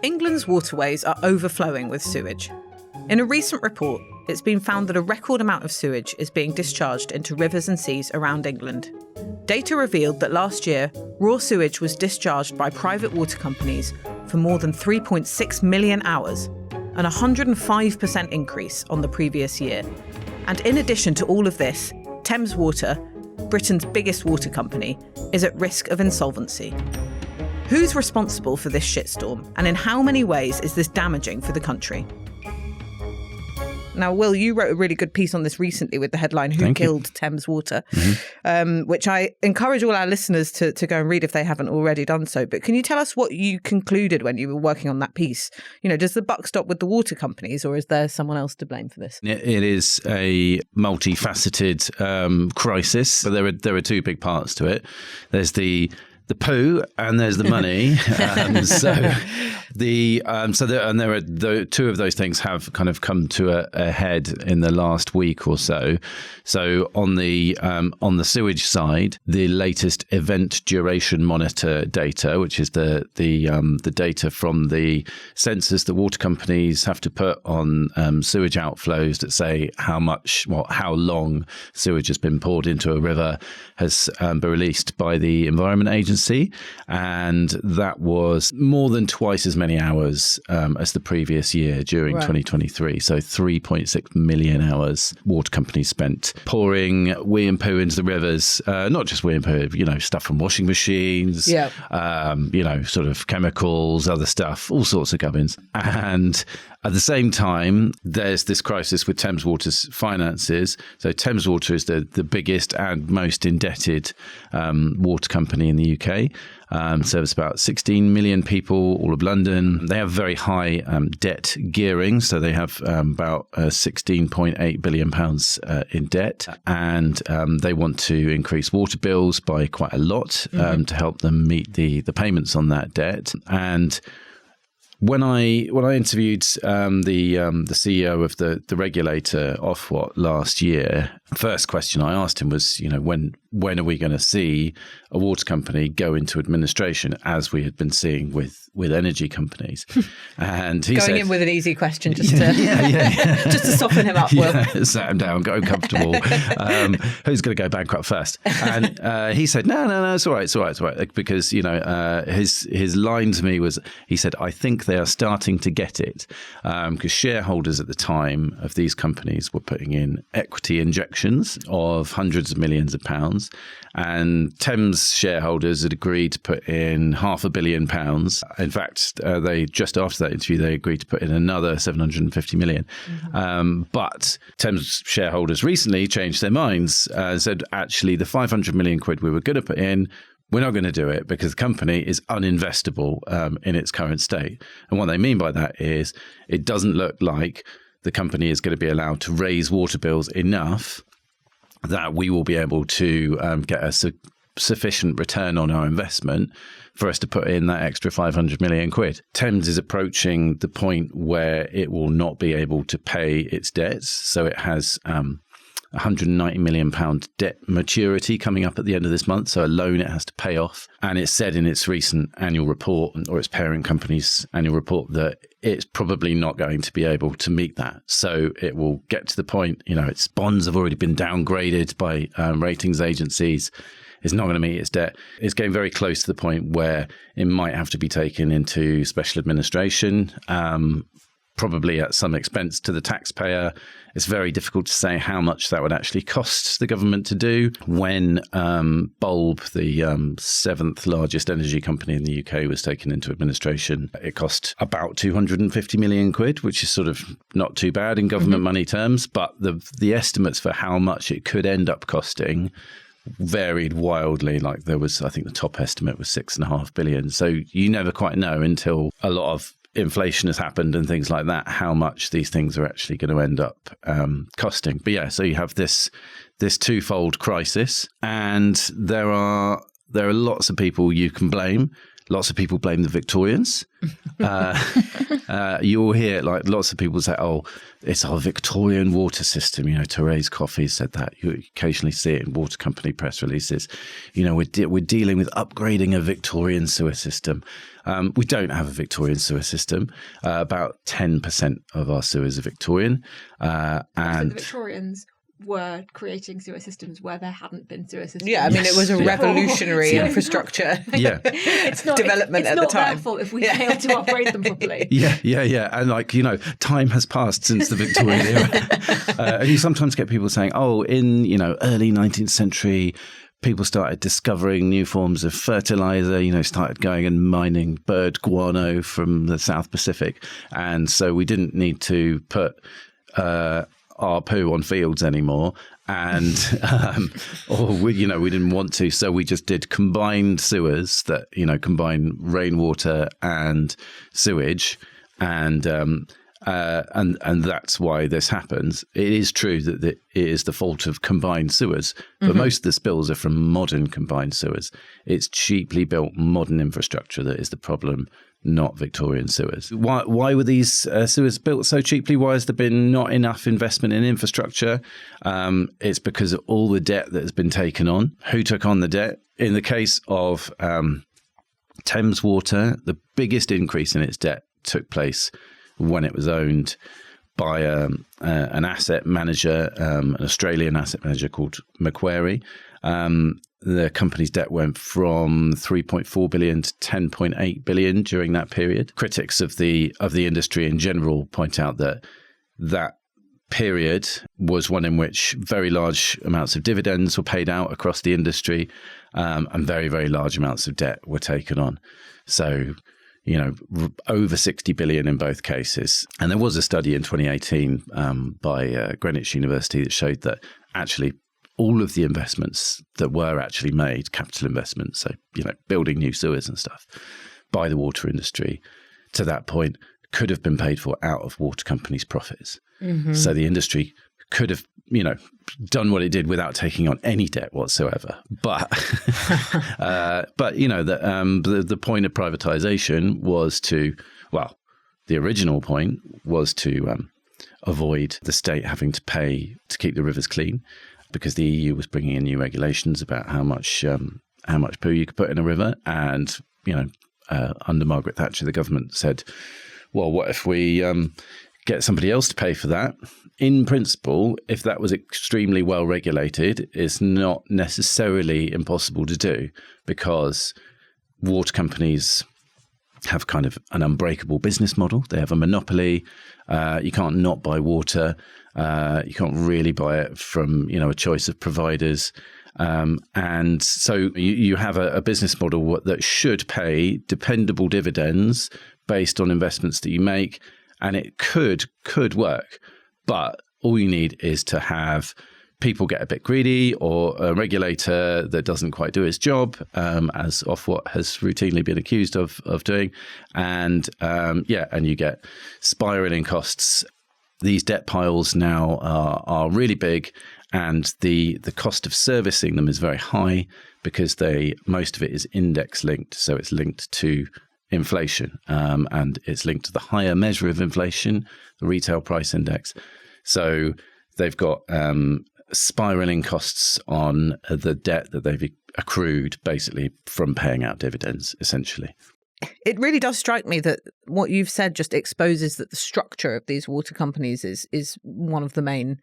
England's waterways are overflowing with sewage. In a recent report, it's been found that a record amount of sewage is being discharged into rivers and seas around England. Data revealed that last year, raw sewage was discharged by private water companies for more than 3.6 million hours, an 105% increase on the previous year. And in addition to all of this, Thames Water, Britain's biggest water company, is at risk of insolvency. Who's responsible for this shitstorm, and in how many ways is this damaging for the country? Now, Will, you wrote a really good piece on this recently with the headline, Who Killed Thames Water, which I encourage all our listeners to go and read if they haven't already done so. But can you tell us what you concluded when you were working on that piece? You know, does the buck stop with the water companies, or is there someone else to blame for this? It is a multifaceted crisis. But there are two big parts to it. There's the poo and there's the money. There are two of those things have kind of come to a head in the last week or so. So on the sewage side, the latest event duration monitor data, which is the data from the sensors that water companies have to put on sewage outflows that say how long sewage has been poured into a river, has been released by the Environment Agency, and that was more than twice as many hours as the previous year during 2023. So 3.6 million hours water companies spent pouring wee and poo into the rivers, not just wee and poo, stuff from washing machines, sort of chemicals, other stuff, all sorts of gubbins. And at the same time, there's this crisis with Thames Water's finances. So Thames Water is the biggest and most indebted water company in the UK. Serves about 16 million people, all of London. They have very high debt gearing. So they have about £16.8 billion in debt. And they want to increase water bills by quite a lot to help them meet the payments on that debt. And when I interviewed the CEO of the regulator, Ofwat, last year, first question I asked him was, when are we going to see a water company go into administration, as we had been seeing with energy companies? And he said, in with an easy question just to just to soften him up. Will. Sat him down, go comfortable. Who's going to go bankrupt first? And he said, no, it's all right, because his line to me was, he said, I think they are starting to get it, because shareholders at the time of these companies were putting in equity injections of hundreds of millions of pounds, and Thames shareholders had agreed to put in £500 million. In fact, they just after that interview, they agreed to put in another 750 million. But Thames shareholders recently changed their minds and said, actually, the 500 million quid we were going to put in, we're not going to do it because the company is uninvestable in its current state. And what they mean by that is it doesn't look like the company is going to be allowed to raise water bills enough that we will be able to get a sufficient return on our investment for us to put in that extra 500 million quid. Thames is approaching the point where it will not be able to pay its debts. So it has £190 million debt maturity coming up at the end of this month. So a loan it has to pay off. And it said in its recent annual report, or its parent company's annual report, that it's probably not going to be able to meet that. So it will get to the point, its bonds have already been downgraded by ratings agencies. It's not going to meet its debt. It's getting very close to the point where it might have to be taken into special administration, probably at some expense to the taxpayer. It's very difficult to say how much that would actually cost the government to do. When Bulb, the seventh largest energy company in the UK, was taken into administration, it cost about 250 million quid, which is sort of not too bad in government money terms. But the estimates for how much it could end up costing varied wildly. Like there was, I think the top estimate was 6.5 billion. So you never quite know until a lot of inflation has happened and things like that, how much these things are actually going to end up costing. But yeah, so you have this twofold crisis, and there are lots of people you can blame. Lots of people blame the Victorians. You'll hear like lots of people say, "Oh, it's our Victorian water system." You know, Therese Coffey said that. You occasionally see it in water company press releases. You know, we're dealing with upgrading a Victorian sewer system. We don't have a Victorian sewer system. About 10% of our sewers are Victorian, So and the Victorians were creating sewer systems where there hadn't been sewer systems. Yeah, I mean, it was a revolutionary infrastructure It's not development at the time. It's not their fault if we failed to upgrade them properly. Yeah. And like, you know, time has passed since the Victorian era. And you sometimes get people saying, oh, in, you know, early 19th century, people started discovering new forms of fertilizer, you know, started going and mining bird guano from the South Pacific. And so we didn't need to put our poo on fields anymore, and we didn't want to, so we just did combined sewers that, you know, combine rainwater and sewage, and that's why this happens. It is true that it is the fault of combined sewers, but most of the spills are from modern combined sewers. It's cheaply built modern infrastructure that is the problem, not Victorian sewers. Why were these sewers built so cheaply? Why has there been not enough investment in infrastructure? It's because of all the debt that has been taken on. Who took on the debt? In the case of Thames Water, the biggest increase in its debt took place when it was owned by an asset manager, an Australian asset manager called Macquarie. The company's debt went from 3.4 billion to 10.8 billion during that period. Critics of the industry in general point out that period was one in which very large amounts of dividends were paid out across the industry, and very, very large amounts of debt were taken on. So, you know, over 60 billion in both cases. And there was a study in 2018 by Greenwich University that showed that actually all of the investments that were actually made, capital investments, so, you know, building new sewers and stuff by the water industry to that point could have been paid for out of water companies' profits. So the industry could have, you know, done what it did without taking on any debt whatsoever. But, you know, the point of privatization was to, well, the original point was to avoid the state having to pay to keep the rivers clean, because the EU was bringing in new regulations about how much poo you could put in a river. And, you know, under Margaret Thatcher, the government said, well, what if we get somebody else to pay for that? In principle, if that was extremely well regulated, it's not necessarily impossible to do, because water companies have kind of an unbreakable business model. They have a monopoly. You can't not buy water. You can't really buy it from, you know, a choice of providers. And so you have a business model that should pay dependable dividends based on investments that you make, and it could work. But all you need is to have people get a bit greedy, or a regulator that doesn't quite do its job, as Ofwat has routinely been accused of doing. And and you get spiraling costs. These debt piles now are really big, and the cost of servicing them is very high, because most of it is index linked. So it's linked to inflation, and it's linked to the higher measure of inflation, the retail price index. So they've got spiraling costs on the debt that they've accrued, basically from paying out dividends, essentially. It really does strike me that what you've said just exposes that the structure of these water companies is one of the main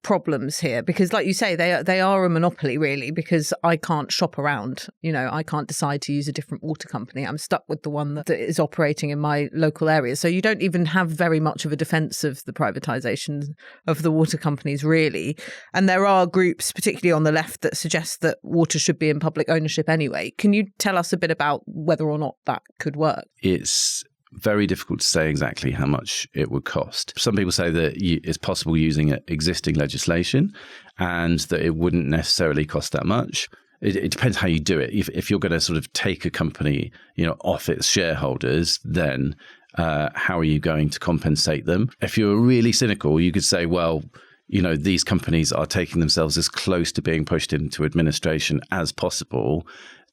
problems here, because like you say, they are a monopoly, really, because I can't shop around. You know, I can't decide to use a different water company. I'm stuck with the one that is operating in my local area. So you don't even have very much of a defence of the privatisation of the water companies, really. And there are groups, particularly on the left, that suggest that water should be in public ownership anyway. Can you tell us a bit about whether or not that could work? It's very difficult to say exactly how much it would cost. Some people say that it's possible using existing legislation, and that it wouldn't necessarily cost that much. It depends how you do it. If you're going to sort of take a company, you know, off its shareholders, then how are you going to compensate them? If you're really cynical, you could say, well, you know, these companies are taking themselves as close to being pushed into administration as possible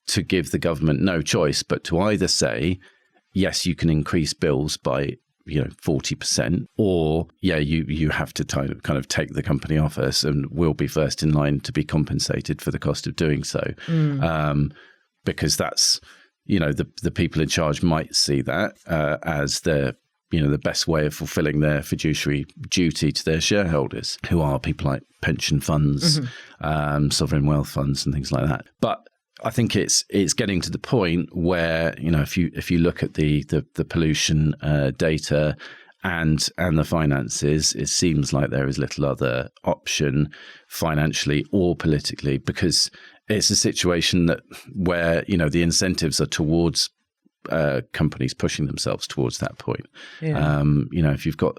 to give the government no choice but to either say, yes, you can increase bills by 40%, or you have to kind of take the company off us, and we'll be first in line to be compensated for the cost of doing so, because that's the people in charge might see that as the best way of fulfilling their fiduciary duty to their shareholders, who are people like pension funds, sovereign wealth funds, and things like that. But I think it's getting to the point where, if you look at the pollution data and the finances, it seems like there is little other option financially or politically, because it's a situation where the incentives are towards companies pushing themselves towards that point. Yeah. If you've got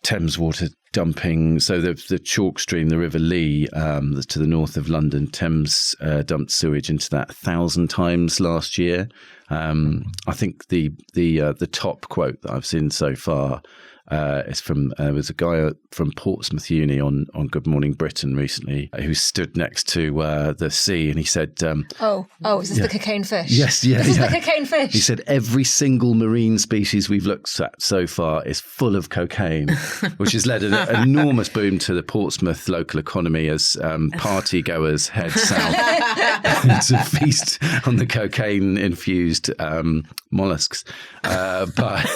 Thames Water dumping, so the chalk stream, the River Lee, to the north of London, Thames dumped sewage into that 1,000 times last year. I think the top quote that I've seen so far is from there was a guy from Portsmouth Uni on Good Morning Britain recently who stood next to the sea, and he said, is this the cocaine fish? Yes, This is the cocaine fish. He said every single marine species we've looked at so far is full of cocaine, which has led an enormous boom to the Portsmouth local economy as party goers head south to feast on the cocaine-infused mollusks. But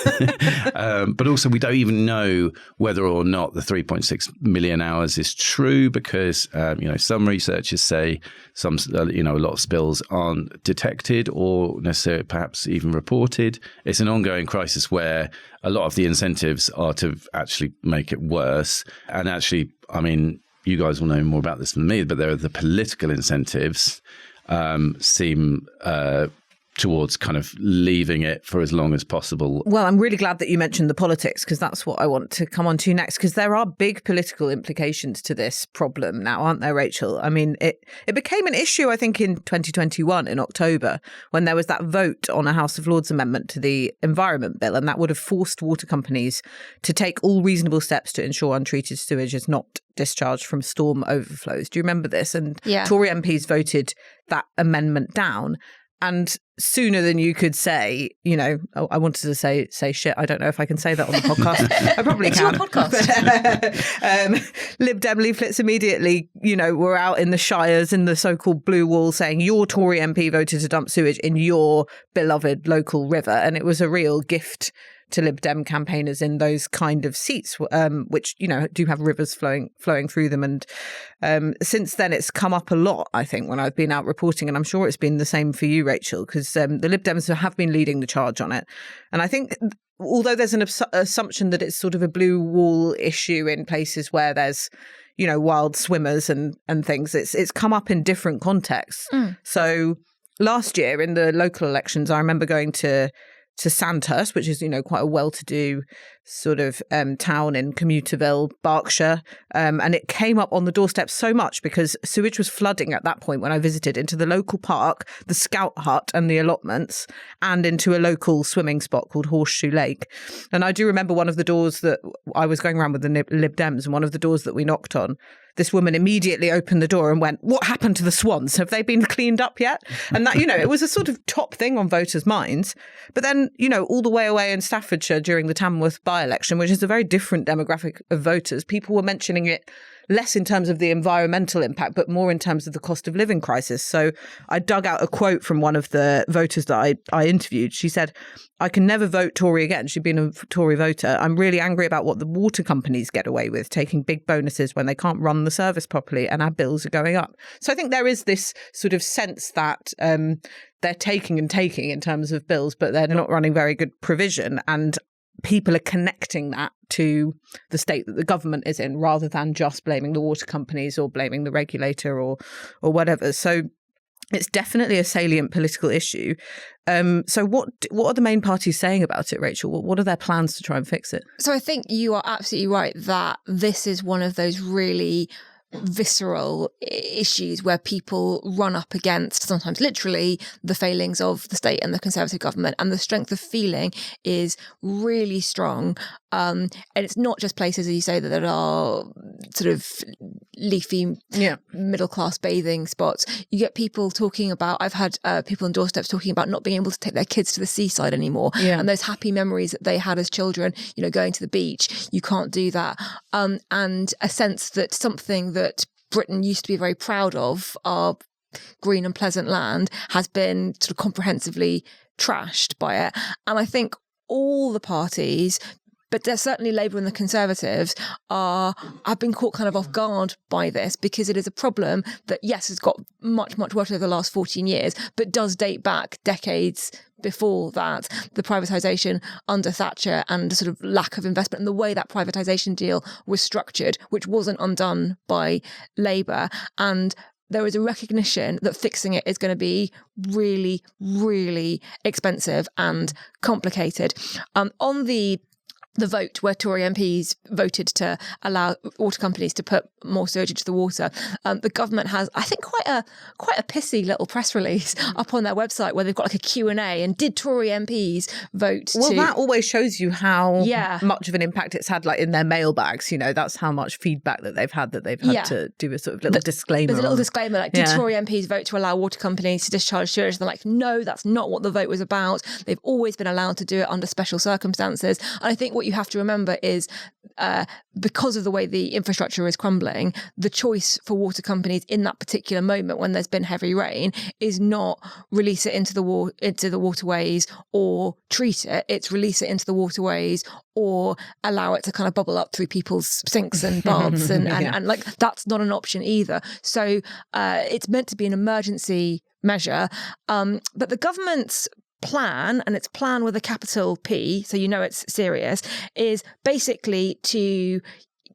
also we don't even know whether or not the 3.6 million hours is true, because some researchers say a lot of spills aren't detected or necessarily perhaps even reported. It's an ongoing crisis where a lot of the incentives are to actually make it worse. And actually, I mean, you guys will know more about this than me, but there are the political incentives seem towards kind of leaving it for as long as possible. Well, I'm really glad that you mentioned the politics, because that's what I want to come on to next, because there are big political implications to this problem now, aren't there, Rachel? I mean, it became an issue, I think, in 2021 in October, when there was that vote on a House of Lords amendment to the Environment Bill, and that would have forced water companies to take all reasonable steps to ensure untreated sewage is not discharged from storm overflows. Do you remember this? And Tory MPs voted that amendment down. And sooner than you could say, I wanted to say shit. I don't know if I can say that on the podcast. I probably can. It's your podcast. Lib Dem leaflets immediately, were out in the shires in the so-called Blue Wall saying your Tory MP voted to dump sewage in your beloved local river. And it was a real gift to Lib Dem campaigners in those kind of seats, which, do have rivers flowing through them. And since then, it's come up a lot, I think, when I've been out reporting. And I'm sure it's been the same for you, Rachel, because the Lib Dems have been leading the charge on it. And I think although there's an assumption that it's sort of a blue wall issue in places where there's, wild swimmers and things, it's come up in different contexts. So last year in the local elections, I remember going to Sandhurst, which is, quite a well-to-do sort of town in Commuterville, Berkshire. And it came up on the doorstep so much because sewage was flooding at that point when I visited into the local park, the Scout Hut and the allotments, and into a local swimming spot called Horseshoe Lake. And I do remember one of the doors that I was going around with the Lib Dems, and one of the doors that we knocked on, this woman immediately opened the door and went, "What happened to the swans? Have they been cleaned up yet?" And that, it was a sort of top thing on voters' minds. But then, all the way away in Staffordshire during the Tamworth by-election, which is a very different demographic of voters, people were mentioning it less in terms of the environmental impact, but more in terms of the cost of living crisis. So I dug out a quote from one of the voters that I interviewed. She said, "I can never vote Tory again." She'd been a Tory voter. "I'm really angry about what the water companies get away with, taking big bonuses when they can't run the service properly, and our bills are going up." So I think there is this sort of sense that they're taking and taking in terms of bills, but they're not running very good provision. And people are connecting that to the state that the government is in, rather than just blaming the water companies or blaming the regulator or whatever. So it's definitely a salient political issue. So what are the main parties saying about it, Rachel? What are their plans to try and fix it? So I think you are absolutely right that this is one of those really visceral issues where people run up against, sometimes literally, the failings of the state and the Conservative government, and the strength of feeling is really strong. And it's not just places, as you say, that are sort of leafy middle-class bathing spots. You get people talking about, I've had people on doorsteps talking about not being able to take their kids to the seaside anymore. And those happy memories that they had as children, going to the beach, you can't do that. And a sense that something that Britain used to be very proud of, our green and pleasant land, has been sort of comprehensively trashed by it. And I think all the parties, but there's certainly Labour and the Conservatives, have been caught kind of off guard by this, because it is a problem that, yes, has got much, much worse over the last 14 years, but does date back decades before that. The privatisation under Thatcher and the sort of lack of investment and the way that privatisation deal was structured, which wasn't undone by Labour. And there is a recognition that fixing it is going to be really, really expensive and complicated. On the vote where Tory MPs voted to allow water companies to put more sewage into the water, the government has, I think, quite a pissy little press release up on their website where they've got like a Q&A, and did Tory MPs vote Well, that always shows you how much of an impact it's had, like in their mailbags, that's how much feedback that they've had to do a sort of little disclaimer. There's a little disclaimer, like, did Tory MPs vote to allow water companies to discharge sewage? They're like, no, that's not what the vote was about. They've always been allowed to do it under special circumstances. And I think what you have to remember is, because of the way the infrastructure is crumbling, the choice for water companies in that particular moment when there's been heavy rain is not release it into the waterways or treat it. It's release it into the waterways or allow it to kind of bubble up through people's sinks and baths and like, that's not an option either. So it's meant to be an emergency measure, but the government's plan, and its plan with a capital P, so it's serious, is basically to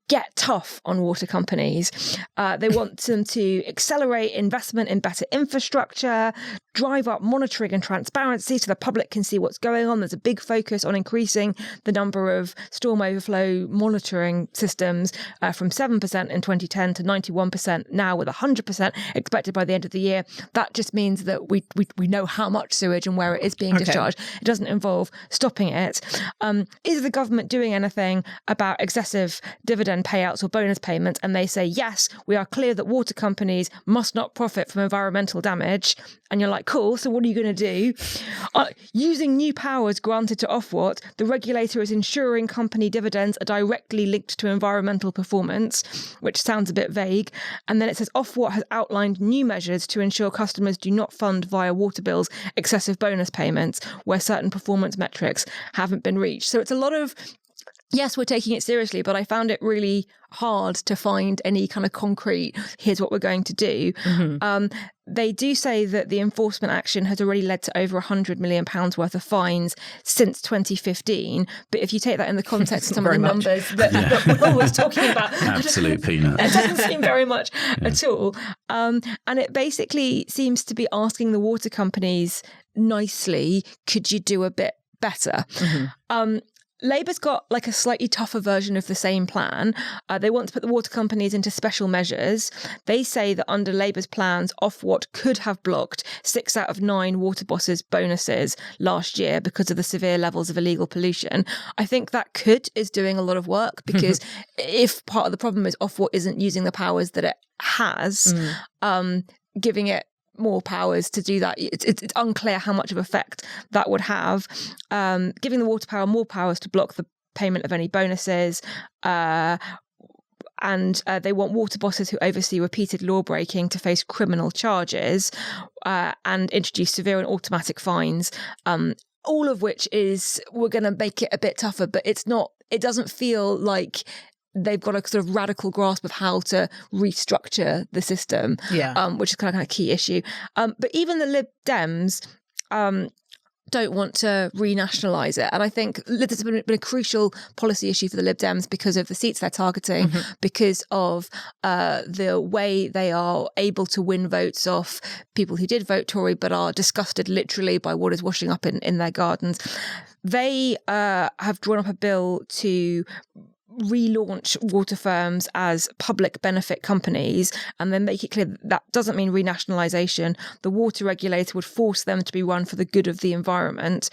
get tough on water companies. They want them to accelerate investment in better infrastructure, drive up monitoring and transparency so the public can see what's going on. There's a big focus on increasing the number of storm overflow monitoring systems from 7% in 2010 to 91% now, with 100% expected by the end of the year. That just means that we know how much sewage and where it is being discharged. It doesn't involve stopping it. Is the government doing anything about excessive dividend payouts or bonus payments? And they say, yes, we are clear that water companies must not profit from environmental damage. And you're like, cool, so what are you going to do? Using new powers granted to Ofwat, the regulator is ensuring company dividends are directly linked to environmental performance, which sounds a bit vague. And then it says Ofwat has outlined new measures to ensure customers do not fund via water bills excessive bonus payments where certain performance metrics haven't been reached. So it's a lot of, yes, we're taking it seriously, but I found it really hard to find any kind of concrete, here's what we're going to do. They do say that the enforcement action has already led to over £100 million worth of fines since 2015. But if you take that in the context of some of the numbers that Will was talking about, absolute peanut. It doesn't seem very much at all. And it basically seems to be asking the water companies nicely, could you do a bit better? Labour's got like a slightly tougher version of the same plan. They want to put the water companies into special measures. They say that under Labour's plans, Ofwat could have blocked 6 out of 9 water bosses' bonuses last year because of the severe levels of illegal pollution. I think that is doing a lot of work, because if part of the problem is Ofwat isn't using the powers that it has, giving it more powers to do that, it's unclear how much of effect that would have. Giving the water power more powers to block the payment of any bonuses, and they want water bosses who oversee repeated law breaking to face criminal charges, and introduce severe and automatic fines, all of which is, we're going to make it a bit tougher, but it doesn't feel like they've got a sort of radical grasp of how to restructure the system, which is kind of a key issue. But even the Lib Dems don't want to renationalise it. And I think this has been a crucial policy issue for the Lib Dems because of the seats they're targeting, because of the way they are able to win votes off people who did vote Tory but are disgusted literally by what is washing up in their gardens. They have drawn up a bill to relaunch water firms as public benefit companies, and then make it clear that doesn't mean renationalisation. The water regulator would force them to be run for the good of the environment.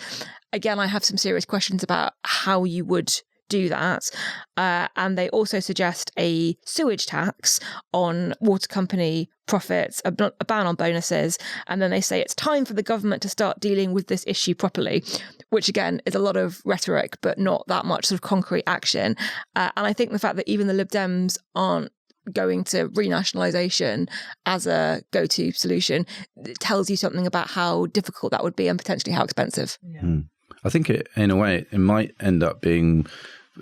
Again, I have some serious questions about how you would do that. And they also suggest a sewage tax on water company profits, a ban on bonuses. And then they say it's time for the government to start dealing with this issue properly, which again is a lot of rhetoric, but not that much sort of concrete action. And I think the fact that even the Lib Dems aren't going to renationalisation as a go-to solution tells you something about how difficult that would be and potentially how expensive. Yeah. I think in a way, it might end up being,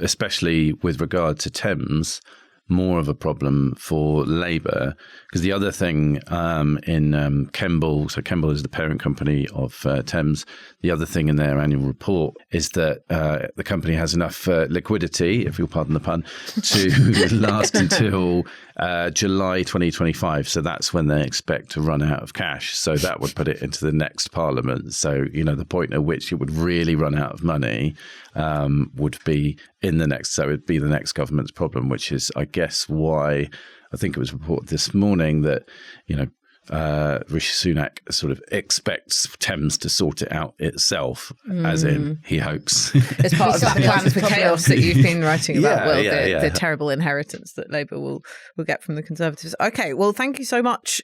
especially with regard to Thames, more of a problem for Labour, because the other thing in Kemble, so Kemble is the parent company of Thames, the other thing in their annual report is that the company has enough liquidity, if you'll pardon the pun, to last until July 2025. So that's when they expect to run out of cash. So that would put it into the next parliament. So, the point at which it would really run out of money would be in the next. So it'd be the next government's problem, which is, I guess, why I think it was reported this morning that, Rishi Sunak sort of expects Thames to sort it out itself, as in he hopes. As part of that plan for chaos that you've been writing about, the terrible inheritance that Labour will get from the Conservatives. Okay, well, thank you so much,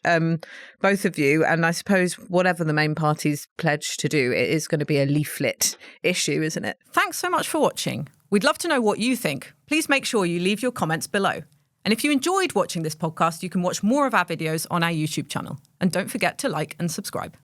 both of you. And I suppose whatever the main parties pledge to do, it is going to be a leaflet issue, isn't it? Thanks so much for watching. We'd love to know what you think. Please make sure you leave your comments below. And if you enjoyed watching this podcast, you can watch more of our videos on our YouTube channel. And don't forget to like and subscribe.